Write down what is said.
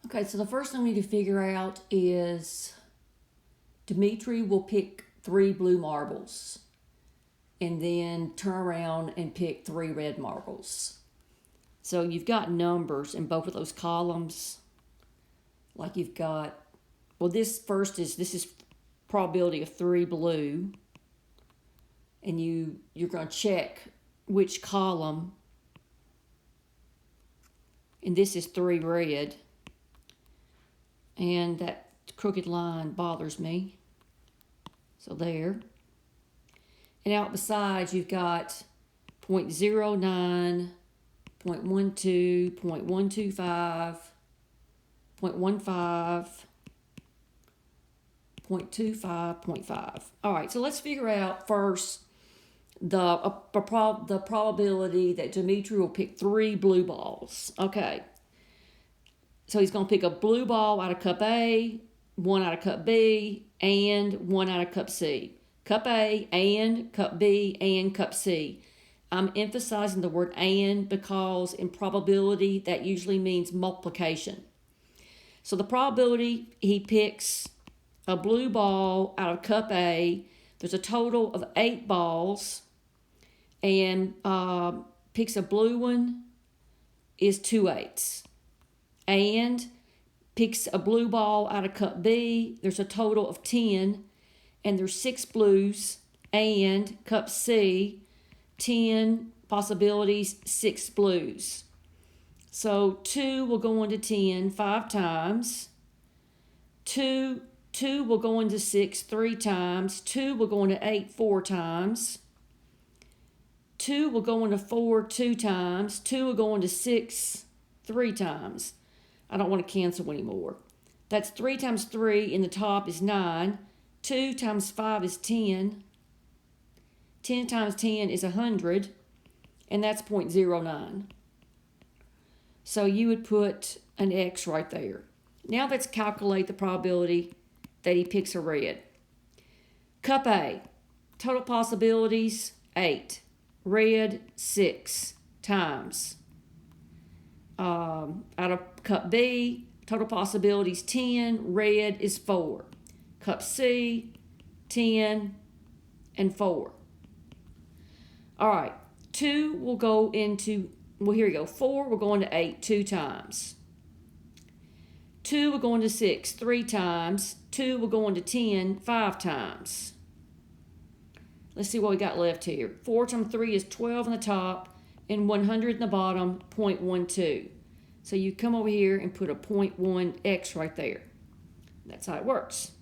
Okay, so the first thing we need to figure out is Dimitri will pick 3 blue marbles and then turn around and pick 3 red marbles. So you've got numbers in both of those columns. Like you've got, well, this is probability of 3 blue. And you're going to check which column. And this is 3 red. And that crooked line bothers me. So there. And out besides, you've got 0.09, 0.12, 0.125, 0.15, 0.25, 0.5. All right, so let's figure out first the probability that Dimitri will pick 3 blue balls. Okay. So he's going to pick a blue ball out of cup A, 1 out of cup B, and 1 out of cup C. Cup A, and cup B, and cup C. I'm emphasizing the word and because in probability that usually means multiplication. So the probability he picks a blue ball out of cup A, there's a total of 8 balls, and picks a blue one is 2 eighths. And picks a blue ball out of cup B, there's a total of 10, and there's 6 blues, and cup C, 10 possibilities, 6 blues. So 2 will go into 10 5 times. 2 will go into 6 3 times. 2 will go into 8 4 times. 2 will go into 4 2 times. 2 will go into 6 3 times. I don't want to cancel anymore. That's 3 times 3 in the top is 9. 2 times 5 is 10. 10 times 10 is 100. And that's 0.09. So you would put an X right there. Now let's calculate the probability that he picks a red. Cup A, total possibilities 8. Red 6 times. Out of cup B, total possibilities 10, red is 4. Cup C, 10 and 4. All right, 2 will go into, well, here you go, 4 will go into 8 2 times. 2 will go into 6 3 times. 2 will go into 10 5 times. Let's see what we got left here. 4 times 3 is 12 on the top and 100 in the bottom, 0.12. So you come over here and put a 0.1x right there. That's how it works.